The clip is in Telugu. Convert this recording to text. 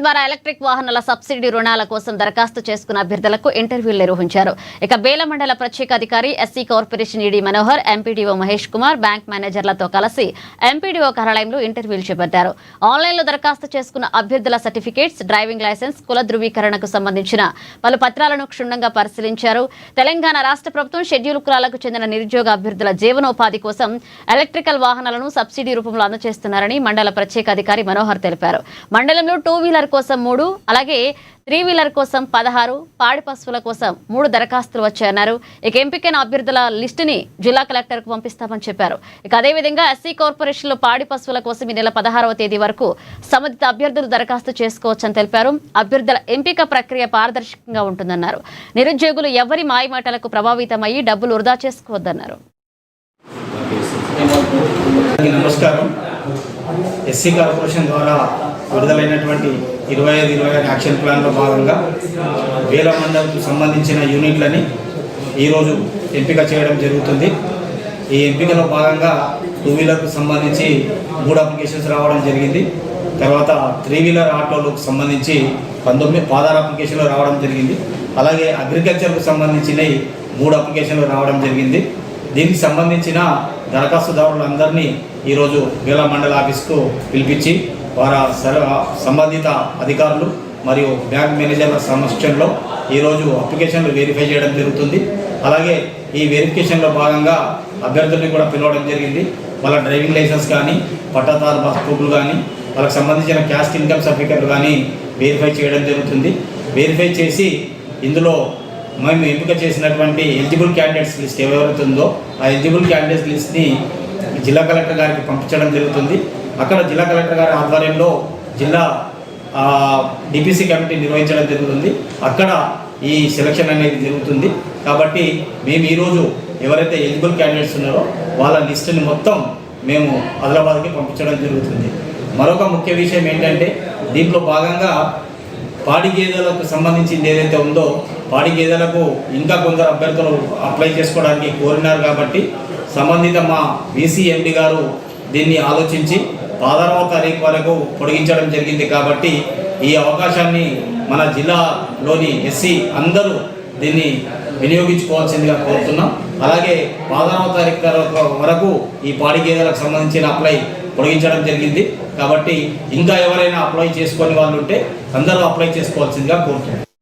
ద్వారా ఎలక్ట్రిక్ వాహనాల సబ్సిడీ రుణాల కోసం దరఖాస్తు చేసుకున్న అభ్యర్థులకు ఇంటర్వ్యూలు నిర్వహించారు. ఇక బేల మండల ప్రత్యేక అధికారి SC corporation ED Manohar, MPDO Mahesh Kumar bank మేనేజర్లతో కలిసి ఎంపీడీఓ కార్యాలయంలో ఇంటర్వ్యూలు చేపట్టారు. ఆన్లైన్లో దరఖాస్తు చేసుకున్న అభ్యర్థుల సర్టిఫికేట్స్, డ్రైవింగ్ లైసెన్స్, కుల ధృవీకరణకు సంబంధించిన పలు పత్రాలను క్షుణ్ణంగా పరిశీలించారు. తెలంగాణ రాష్ట్ర ప్రభుత్వం షెడ్యూల్ కులాలకు చెందిన నిరుద్యోగ అభ్యర్థుల జీవనోపాధి కోసం ఎలక్ట్రికల్ వాహనాలను సబ్సిడీ రూపంలో అందజేస్తున్నారని మండల ప్రత్యేక అధికారి మనోహర్ తెలిపారు. మండలంలో 2 వీలర్ కోసం 3, అలాగే 3 వీలర్ కోసం 16, పాడి పశువుల కోసం 3 దరఖాస్తులు వచ్చాయన్నారు. ఇక ఎంపికైన అభ్యర్థుల లిస్టుని జిల్లా కలెక్టర్కు పంపిస్తామని చెప్పారు. ఇక అదేవిధంగా ఎస్సీ కార్పొరేషన్లో పాడి పశువుల కోసం ఈ నెల 16వ తేదీ వరకు సంబంధిత అభ్యర్థులు దరఖాస్తు చేసుకోవచ్చని తెలిపారు. అభ్యర్థుల ఎంపిక ప్రక్రియ పారదర్శకంగా ఉంటుందన్నారు. నిరుద్యోగులు ఎవరి మాయమాటలకు ప్రభావితమయ్యి డబ్బులు వృధా చేసుకోవద్దన్నారు. నమస్కారం. ఎస్సీ కార్పొరేషన్ ద్వారా విడుదలైనటువంటి 25-26 యాక్షన్ ప్లాన్లో భాగంగా వేల మండలకు సంబంధించిన యూనిట్లని ఈరోజు ఎంపిక చేయడం జరుగుతుంది. ఈ ఎంపికలో భాగంగా 2 వీలర్కు సంబంధించి 3 అప్లికేషన్స్ రావడం జరిగింది. తర్వాత 3 వీలర్ ఆటోలకు సంబంధించి 16 అప్లికేషన్లు రావడం జరిగింది. అలాగే అగ్రికల్చర్కు సంబంధించినవి 3 అప్లికేషన్లు రావడం జరిగింది. దీనికి సంబంధించిన దరఖాస్తుదారులందరినీ ఈరోజు వేల మండల ఆఫీస్కు పిలిపించి వారి సంబంధిత అధికారులు మరియు బ్యాంక్ మేనేజర్ల సమక్షంలో ఈరోజు అప్లికేషన్లు వెరిఫై చేయడం జరుగుతుంది. అలాగే ఈ వెరిఫికేషన్లో భాగంగా అభ్యర్థుల్ని కూడా పిలవడం జరిగింది. వాళ్ళ డ్రైవింగ్ లైసెన్స్ కానీ, పట్టాదారు పాస్బుక్లు కానీ, వాళ్ళకి సంబంధించిన క్యాస్ట్ ఇన్కమ్ సర్టిఫికెట్లు కానీ వెరిఫై చేయడం జరుగుతుంది. వెరిఫై చేసి ఇందులో మేము ఎంపిక చేసినటువంటి ఎలిజిబుల్ క్యాండిడేట్స్ లిస్ట్ ఎవరైతే ఉందో ఆ ఎలిజిబుల్ క్యాండిడేట్స్ లిస్ట్ని జిల్లా కలెక్టర్ గారికి పంపించడం జరుగుతుంది. అక్కడ జిల్లా కలెక్టర్ గారి ఆధ్వర్యంలో జిల్లా డిపిసి కమిటీ నిర్వహించడం జరుగుతుంది. అక్కడ ఈ సెలక్షన్ అనేది జరుగుతుంది. కాబట్టి మేము ఈరోజు ఎవరైతే ఎలిజిబుల్ క్యాండిడేట్స్ ఉన్నారో వాళ్ళ లిస్టుని మొత్తం మేము ఆదిలాబాద్కి పంపించడం జరుగుతుంది. మరొక ముఖ్య విషయం ఏంటంటే దీంట్లో భాగంగా పాడి గేదెలకు సంబంధించింది ఏదైతే ఉందో పాడి గేదెలకు ఇంకా కొందరు అభ్యర్థులు అప్లై చేసుకోవడానికి కోరినారు. కాబట్టి సంబంధిత మా VCMD గారు దీన్ని ఆలోచించి 16వ తారీఖు వరకు పొడిగించడం జరిగింది. కాబట్టి ఈ అవకాశాన్ని మన జిల్లాలోని ఎస్సీ అందరూ దీన్ని వినియోగించుకోవాల్సిందిగా కోరుతున్నాం. అలాగే 16వ తారీఖు వరకు ఈ పాడి గేదెలకు సంబంధించిన అప్లై పొడిగించడం జరిగింది. కాబట్టి ఇంకా ఎవరైనా అప్లై చేసుకొని వాళ్ళు ఉంటే అందరూ అప్లై చేసుకోవాల్సిందిగా కోరుతున్నాం.